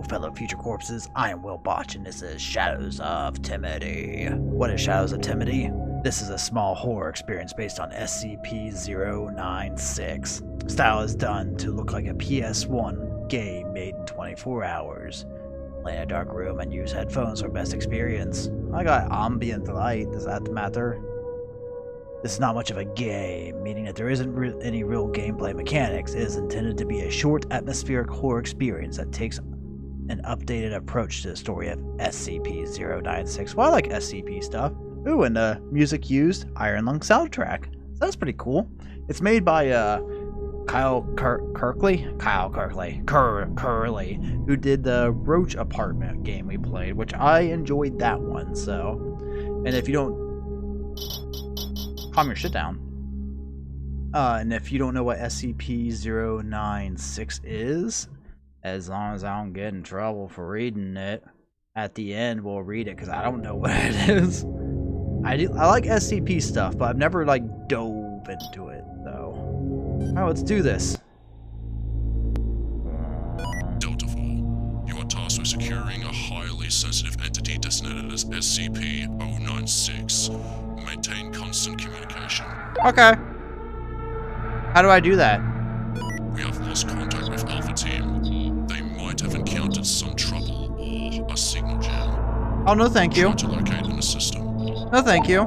fellow future corpses, I am WillBotch and this is Shadows of Timidity. What is Shadows of Timidity? This is a small horror experience based on SCP-096. Style is done to look like a PS1 game made in 24 hours. Play in a dark room and use headphones for best experience. I got ambient light, does that matter? This is not much of a game, meaning that there isn't any real gameplay mechanics. It is intended to be a short, atmospheric horror experience that takes an updated approach to the story of SCP-096. Well, I like SCP stuff. Ooh, and the music used, Iron Lung soundtrack. That's pretty cool. It's made by Curley, who did the Roach Apartment game we played, which I enjoyed that one. So, and if you don't calm your shit down. And if you don't know what SCP-096 is, as long as I don't get in trouble for reading it, at the end we'll read it because I don't know what it is. I like SCP stuff, but I've never like dove into it though. Alright, let's do this. Delta 4, you are tasked with securing a highly sensitive entity designated as SCP-096. Maintain constant communication. Okay. How do I do that? We have lost contact with Alpha Team. They might have encountered some trouble or a signal jam. Oh, no thank you. Try to locate in the system. No thank you.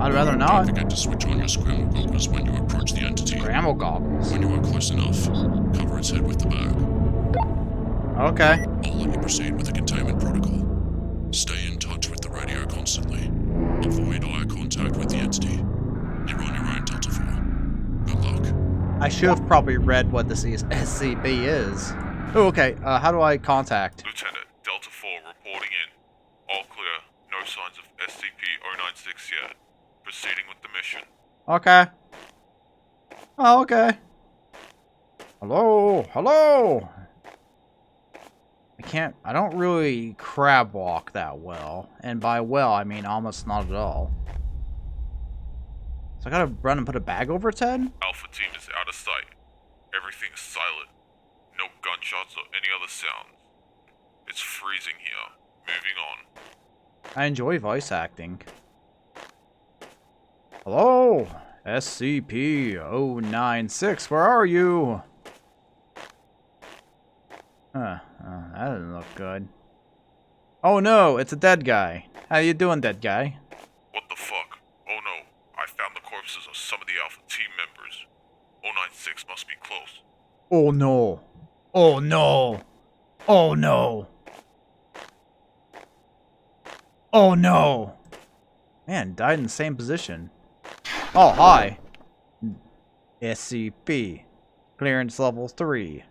I'd rather Don't not. forget to switch on your scramble goggles when you approach the entity. Scramble goggles. When you are close enough, cover its head with the bag. Okay. I'll let you proceed with the containment protocol. Stay in touch with the radio constantly. Avoid eye contact with the entity. You're on your own, Delta 4. Good luck. I should have probably read what this SCP is. Oh, okay. How do I contact? Lieutenant, Delta 4 reporting in. All clear. No signs of SCP-096 yet. Proceeding with the mission. Okay. Oh, okay. Hello? Hello? I don't really crab walk that well. And by well, I mean almost not at all. So I gotta run and put a bag over its head? Alpha Team is out of sight. Everything is silent. No gunshots or any other sounds. It's freezing here. Moving on. I enjoy voice acting. Hello? SCP-096, where are you? Huh. That doesn't look good. Oh no, it's a dead guy. How you doing, dead guy? What the fuck? Oh no. I found the corpses of some of the Alpha Team members. 096 must be close. Oh no. Oh no. Oh no. Oh no. Man, died in the same position. Oh, hi. SCP. Clearance level 3.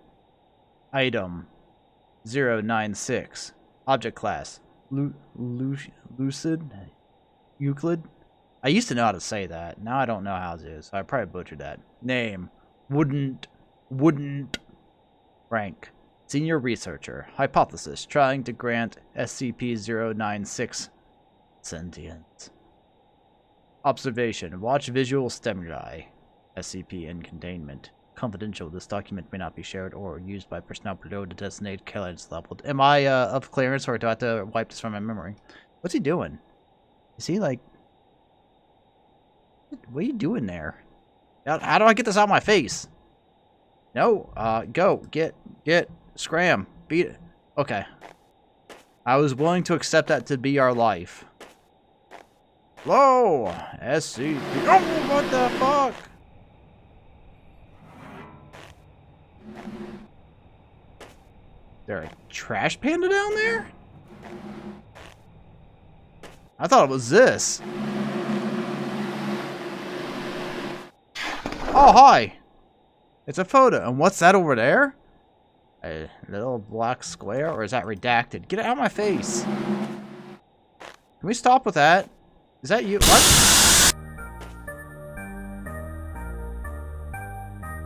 Item 096. Object class. Lucid? Euclid? I used to know how to say that. Now I don't know how to, so I probably butchered that. Name. Wouldn't. Rank. Senior researcher. Hypothesis. Trying to grant SCP-096 sentience. Observation. Watch visual stimuli. SCP in containment. Confidential. This document may not be shared or used by personnel below the designated clearance level. Am I of clearance, or do I have to wipe this from my memory? What's he doing? Is he like... What are you doing there? How do I get this out of my face? No. Go. Get. Scram. Beat it. Okay. I was willing to accept that to be our life. Hello! SCP. Oh, what the fuck? Is there a trash panda down there? I thought it was this. Oh, hi! It's a photo. And what's that over there? A little black square? Or is that redacted? Get it out of my face. Can we stop with that? Is that you? What?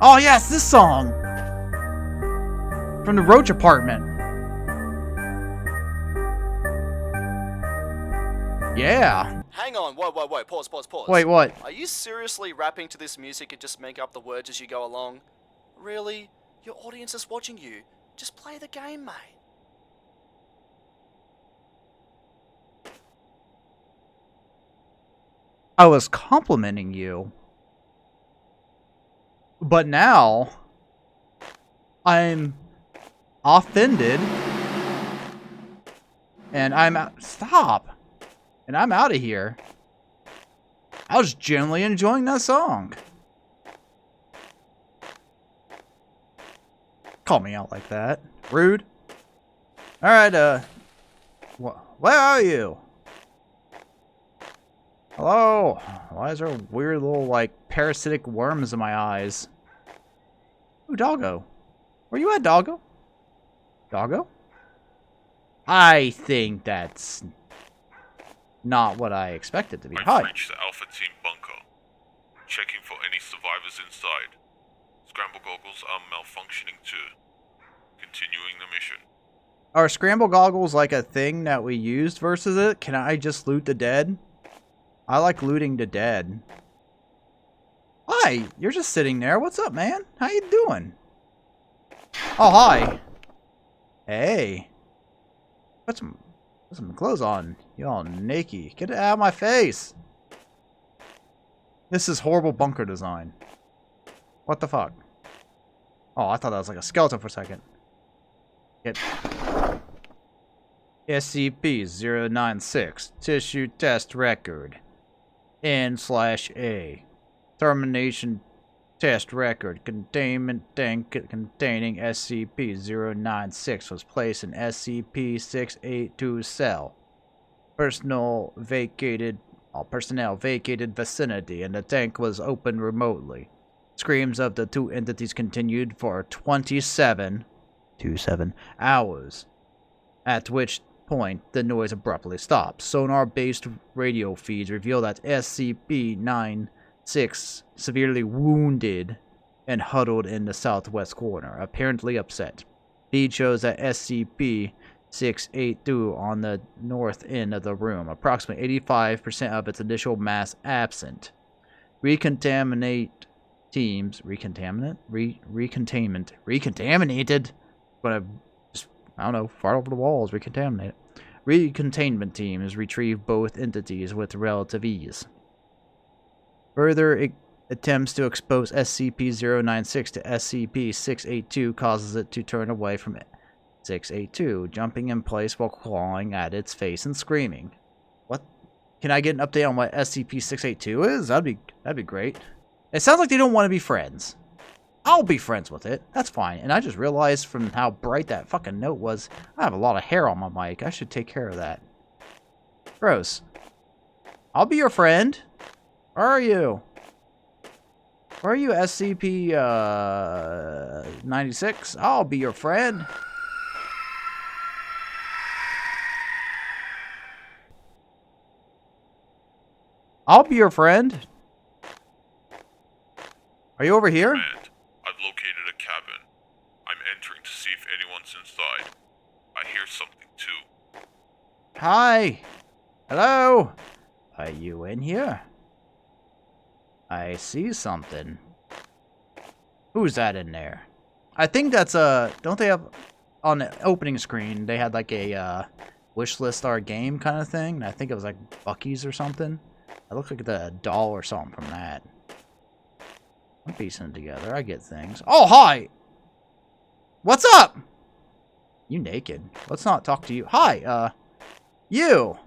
Oh, yes, this song! From the Roach Apartment. Yeah. Hang on, whoa, pause. Wait, what? Are you seriously rapping to this music and just make up the words as you go along? Really? Your audience is watching you. Just play the game, mate. I was complimenting you. But now, I'm offended. And I'm out. Stop. And I'm out of here. I was genuinely enjoying that song. Call me out like that. Rude. Alright, where are you? Hello? Why is there weird little, like, parasitic worms in my eyes? Ooh, Doggo. Where you at, Doggo? Doggo? I think that's not what I expected to be. Hi. I've reached the Alpha Team bunker. Checking for any survivors inside. Scramble goggles are malfunctioning too. Continuing the mission. Are scramble goggles like a thing that we used versus it? Can I just loot the dead? I like looting the dead. Hi, you're just sitting there. What's up, man? How you doing? Oh, hi. Hey. Put some clothes on. You all naked. Get it out of my face. This is horrible bunker design. What the fuck? Oh, I thought that was like a skeleton for a second. Get SCP-096 tissue test record N/A termination test record containment tank containing SCP-096 was placed in SCP-682 cell. Personnel vacated vicinity and the tank was opened remotely. Screams of the two entities continued for 27 hours, at which point the noise abruptly stopped. Sonar-based radio feeds reveal that SCP-96 severely wounded and huddled in the southwest corner, apparently upset. Feed shows that SCP-682 on the north end of the room, approximately 85% of its initial mass absent. Recontaminated. But I don't know, fart over the walls, recontaminate it. Recontainment teams retrieve both entities with relative ease. Further attempts to expose SCP-096 to SCP-682 causes it to turn away from 682, jumping in place while clawing at its face and screaming. What? Can I get an update on what SCP-682 is? That'd be great. It sounds like they don't want to be friends. I'll be friends with it. That's fine. And I just realized from how bright that fucking note was, I have a lot of hair on my mic. I should take care of that. Gross. I'll be your friend. Where are you? Where are you, SCP-96? I'll be your friend. I'll be your friend. Are you over here? Command, I've located a cabin. I'm entering to see if anyone's inside. I hear something too. Hi. Hello. Are you in here? I see something. Who's that in there? I think that's don't they have on the opening screen they had like a wish list our game kind of thing? I think it was like Bucky's or something. It looked like the doll or something from that. I'm piecing it together. I get things. Oh, hi! What's up? You naked. Let's not talk to you. Hi, you!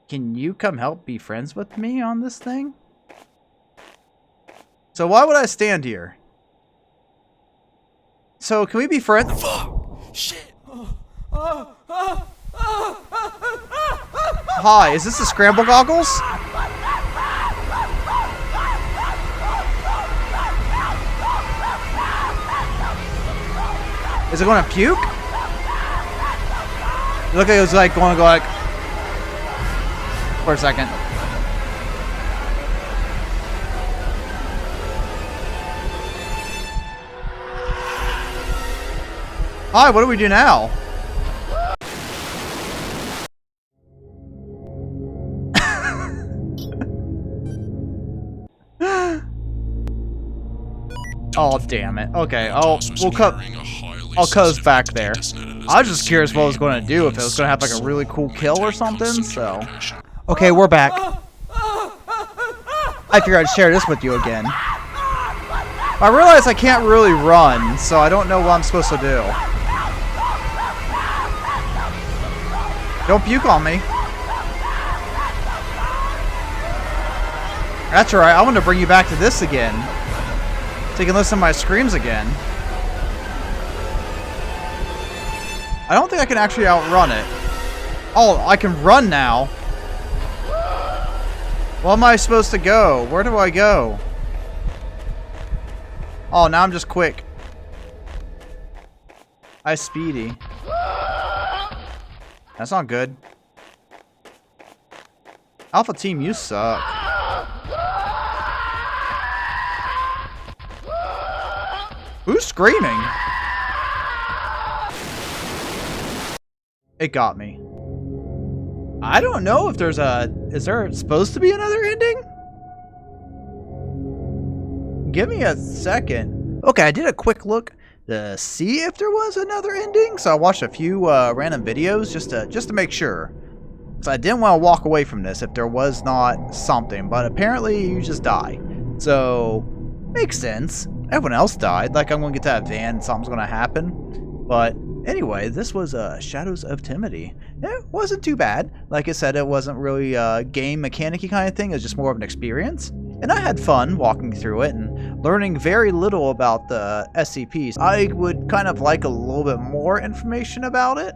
Can you come help be friends with me on this thing? So why would I stand here? So, can we be friends? Fuck! Shit! Hi, is this the scramble goggles? Is it going to puke? Look, it was like going to go like for a second. Hi, what do we do now? Oh, damn it. Okay, I'll cut us back there. I was just curious what I was going to do, if it was going to have like a really cool kill or something, so. Okay, we're back. I figured I'd share this with you again. I realize I can't really run, so I don't know what I'm supposed to do. Don't puke on me. That's alright, I want to bring you back to this again. So you can listen to my screams again. I don't think I can actually outrun it. Oh, I can run now. Where am I supposed to go? Where do I go? Oh, now I'm just quick. I speedy. That's not good. Alpha team, you suck. Who's screaming? It got me. I don't know if there's a... Is there supposed to be another ending? Give me a second. Okay, I did a quick look to see if there was another ending. So I watched a few random videos just to make sure. So I didn't want to walk away from this if there was not something. But apparently you just die. So, makes sense. Everyone else died. Like, I'm going to get to that van and something's going to happen. But anyway, this was Shadows of Timidity. It wasn't too bad. Like I said, it wasn't really a game mechanic-y kind of thing. It was just more of an experience. And I had fun walking through it and learning very little about the SCPs. I would kind of like a little bit more information about it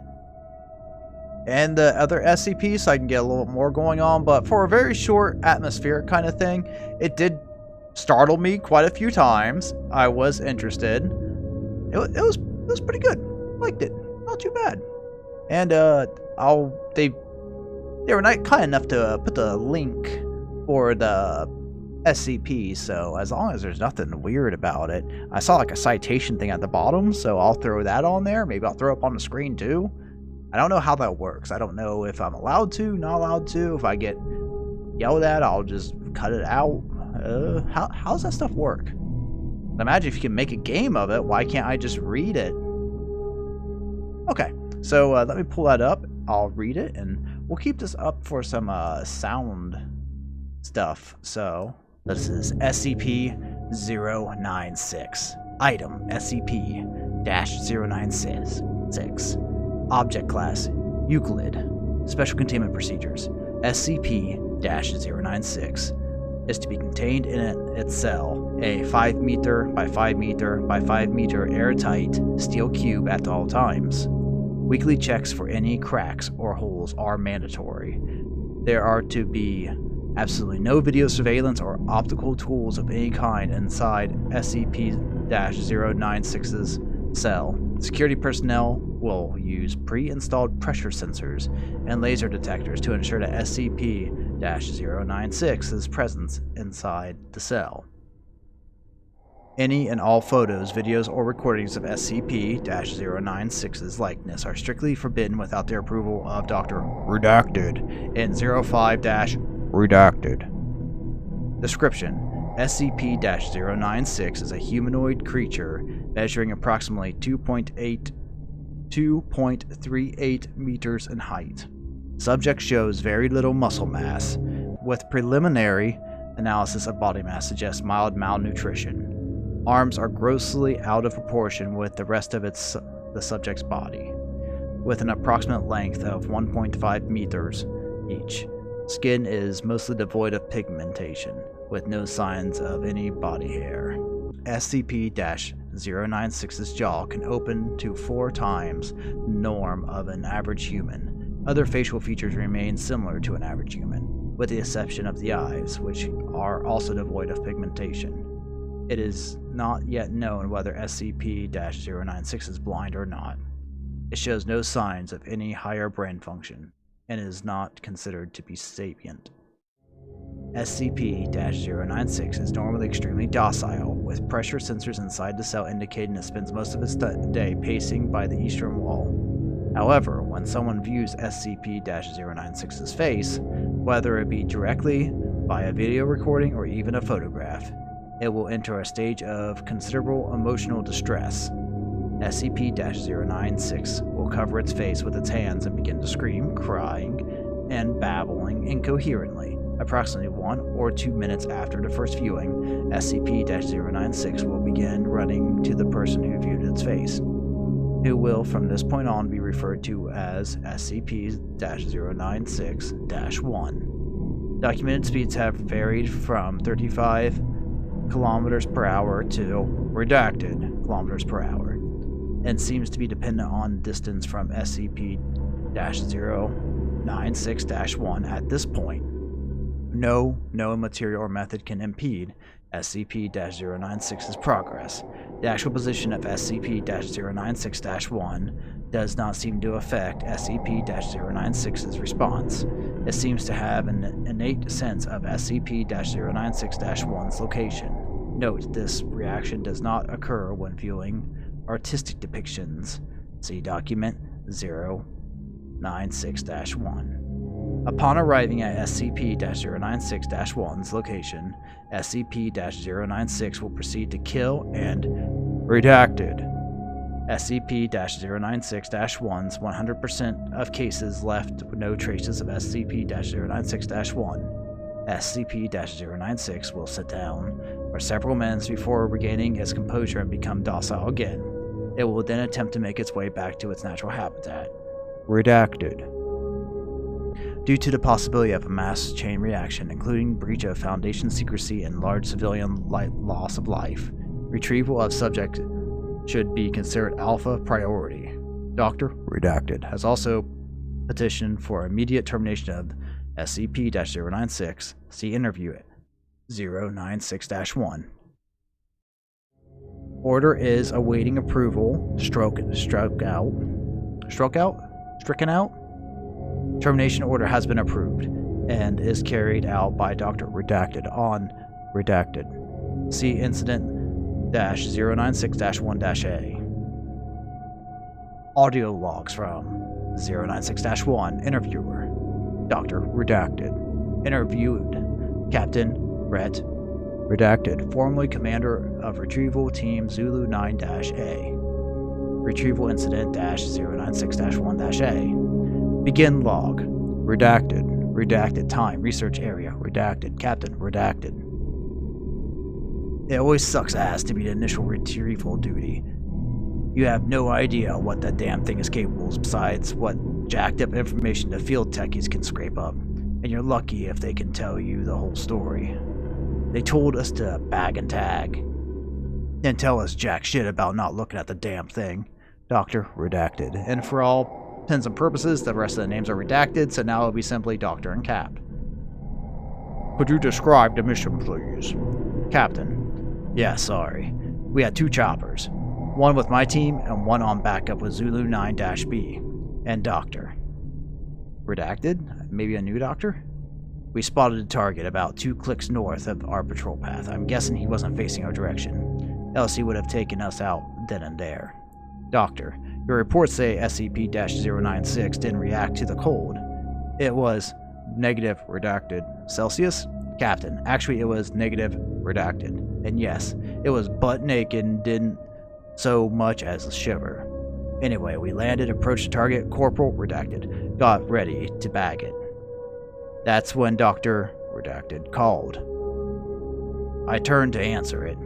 and the other SCPs so I can get a little bit more going on. But for a very short atmospheric kind of thing, it did startle me quite a few times. I was interested. It was pretty good. Liked it. Not too bad. And they were kind enough to put the link for the SCP, so as long as there's nothing weird about it. I saw like a citation thing at the bottom, so I'll throw that on there. Maybe I'll throw it up on the screen too. I don't know how that works. I don't know if I'm allowed to, not allowed to. If I get yelled at, I'll just cut it out. How's that stuff work? Imagine if you can make a game of it, why can't I just read it? Okay, so let me pull that up. I'll read it, and we'll keep this up for some sound stuff. So this is SCP-096. Item SCP-096. Object class Euclid. Special containment procedures. SCP-096 is to be contained in its cell, a 5 meter by 5 meter by 5 meter airtight steel cube at all times. Weekly checks for any cracks or holes are mandatory. There are to be absolutely no video surveillance or optical tools of any kind inside SCP-096's cell. Security personnel will use pre-installed pressure sensors and laser detectors to ensure that SCP-096's presence inside the cell. Any and all photos, videos, or recordings of SCP-096's likeness are strictly forbidden without their approval of Dr. Redacted and 05-Redacted. Description: SCP-096 is a humanoid creature measuring approximately 2.38 meters in height. Subject shows very little muscle mass, with preliminary analysis of body mass suggests mild malnutrition. Arms are grossly out of proportion with the rest of the subject's body, with an approximate length of 1.5 meters each. Skin is mostly devoid of pigmentation, with no signs of any body hair. SCP-096's jaw can open to 4 times the norm of an average human. Other facial features remain similar to an average human, with the exception of the eyes, which are also devoid of pigmentation. It is not yet known whether SCP-096 is blind or not. It shows no signs of any higher brain function, and is not considered to be sapient. SCP-096 is normally extremely docile, with pressure sensors inside the cell indicating it spends most of its day pacing by the eastern wall. However, when someone views SCP-096's face, whether it be directly, by a video recording, or even a photograph, it will enter a stage of considerable emotional distress. SCP-096 will cover its face with its hands and begin to scream, crying, and babbling incoherently. Approximately 1 or 2 minutes after the first viewing, SCP-096 will begin running to the person who viewed its face, who will from this point on be referred to as SCP-096-1. Documented speeds have varied from 35 kilometers per hour to redacted kilometers per hour, and seems to be dependent on distance from SCP-096-1 at this point. No material or method can impede SCP-096's progress. The actual position of SCP-096-1 does not seem to affect SCP-096's response. It seems to have an innate sense of SCP-096-1's location. Note, this reaction does not occur when viewing artistic depictions. See document 096-1. Upon arriving at SCP-096-1's location, SCP-096 will proceed to kill and redacted. SCP-096-1's 100% of cases left with no traces of SCP-096-1. SCP-096 will sit down for several minutes before regaining its composure and become docile again. It will then attempt to make its way back to its natural habitat. Redacted. Due to the possibility of a mass chain reaction, including breach of Foundation secrecy and large civilian loss of life, retrieval of subject should be considered alpha priority. Dr. Redacted has also petitioned for immediate termination of SCP-096. See interview 096-1. Order is awaiting approval. Stricken out? Termination order has been approved and is carried out by Dr. Redacted on Redacted. See Incident-096-1-A. Audio logs from 096-1. Interviewer Dr. Redacted. Interviewed Captain Rhett Redacted, formerly commander of Retrieval Team Zulu 9-A. Retrieval Incident-096-1-A. Begin log. Redacted. Redacted time. Research area. Redacted. Captain. Redacted. It always sucks ass to be the initial retrieval duty. You have no idea what that damn thing is capable of besides what jacked up information the field techies can scrape up. And you're lucky if they can tell you the whole story. They told us to bag and tag. Didn't tell us jack shit about not looking at the damn thing. Dr. Redacted. And for all intents and purposes, the rest of the names are redacted, so now it'll be simply Doctor and Cap. Could you describe the mission, please? Captain. Yeah, sorry. We had 2 choppers. One with my team, and one on backup with Zulu 9-B. And Doctor. Redacted? Maybe a new Doctor? We spotted a target about 2 clicks north of our patrol path. I'm guessing he wasn't facing our direction. Else he would have taken us out then and there. Doctor. Your reports say SCP-096 didn't react to the cold. It was negative redacted Celsius? Captain, actually it was negative redacted. And yes, it was butt naked and didn't so much as a shiver. Anyway, we landed, approached the target, Corporal Redacted, got ready to bag it. That's when Dr. Redacted called. I turned to answer it,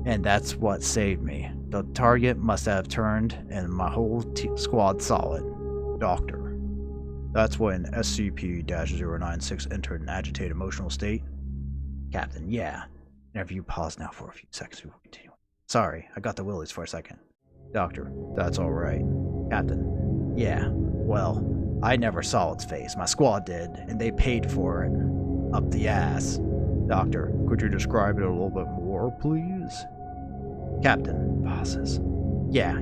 and that's what saved me. The target must have turned, and my whole squad saw it. Doctor. That's when SCP-096 entered an agitated emotional state. Captain. Yeah. Interview paused now for a few seconds before continuing. Sorry, I got the willies for a second. Doctor. That's alright. Captain. Yeah. Well, I never saw its face. My squad did, and they paid for it. Up the ass. Doctor. Could you describe it a little bit more, please? Captain. Pauses. Yeah.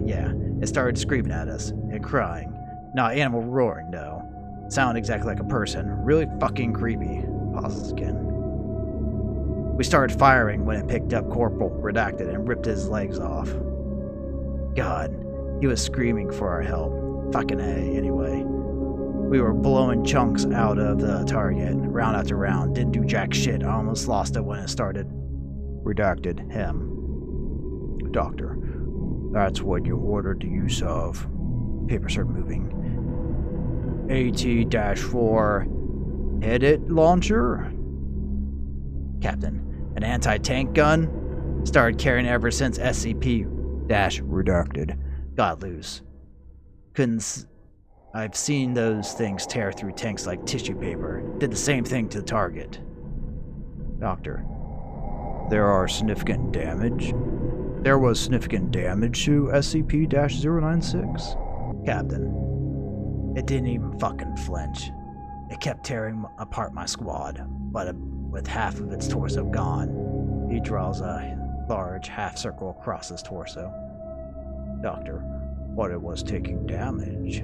It started screaming at us and crying. Not animal roaring, though. Sounded exactly like a person. Really fucking creepy. Pauses again. We started firing when it picked up Corporal Redacted and ripped his legs off. God, he was screaming for our help. Fucking A, anyway. We were blowing chunks out of the target, round after round. Didn't do jack shit. I almost lost it when it started. Redacted him. Doctor. That's what you ordered the use of. Paper started moving. AT-4 edit launcher? Captain, an anti-tank gun? Started carrying it ever since SCP-redacted got loose. I've seen those things tear through tanks like tissue paper. Did the same thing to the target. Doctor, there was significant damage to SCP-096. Captain, it didn't even fucking flinch. It kept tearing apart my squad, but with half of its torso gone. He draws a large half circle across his torso. Doctor, but it was taking damage.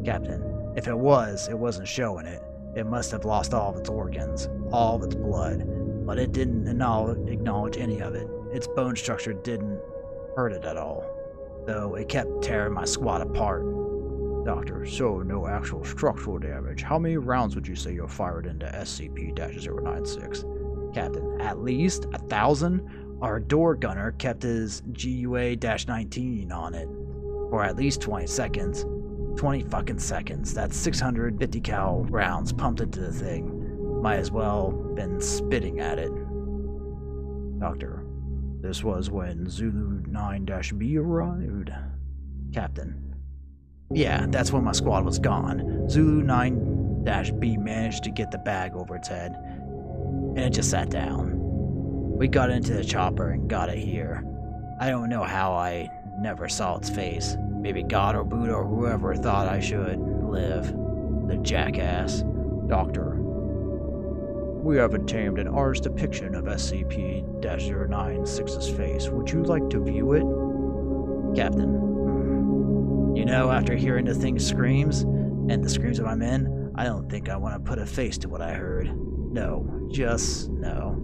Captain, if it wasn't showing it. It must have lost all of its organs, all of its blood, but it didn't acknowledge any of it. Its bone structure didn't hurt it at all, though it kept tearing my squad apart. Doctor, so no actual structural damage. How many rounds would you say you fired into SCP-096? Captain, at least 1,000. Our door gunner kept his GUA-19 on it for at least 20 seconds. 20 fucking seconds. That's 650 cal rounds pumped into the thing. Might as well been spitting at it. Doctor, this was when Zulu 9-B arrived. Captain, yeah, that's when my squad was gone. Zulu 9-B managed to get the bag over its head, and it just sat down. We got into the chopper and got it here. I don't know how I never saw its face. Maybe God or Buddha or whoever thought I should live. The jackass. Doctor, we have obtained an artist's depiction of SCP-096's face. Would you like to view it? Captain, you know, after hearing the thing's screams, and the screams of my men, I don't think I want to put a face to what I heard. No, just no.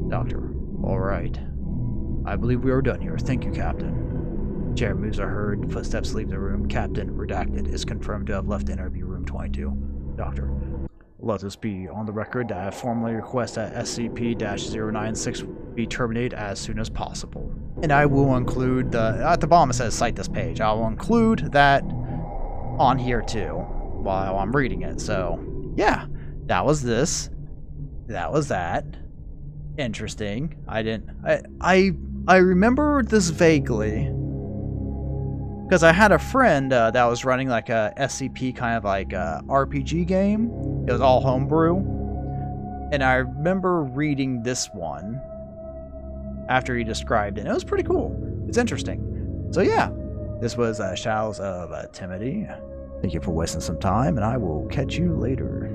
Doctor, alright. I believe we are done here. Thank you, Captain. Chair moves are heard, footsteps leave the room. Captain, redacted, is confirmed to have left interview room 22. Doctor, let this be on the record that I formally request that SCP-096 be terminated as soon as possible. And I will include at the bottom it says cite this page. I will include that on here too while I'm reading it. So, yeah, that was this. That was that. Interesting. I remember this vaguely. Because I had a friend that was running like a SCP kind of like a RPG game. It was all homebrew. And I remember reading this one after he described it. It was pretty cool. It's interesting. So yeah, this was Shadows of Timidity. Thank you for wasting some time, and I will catch you later.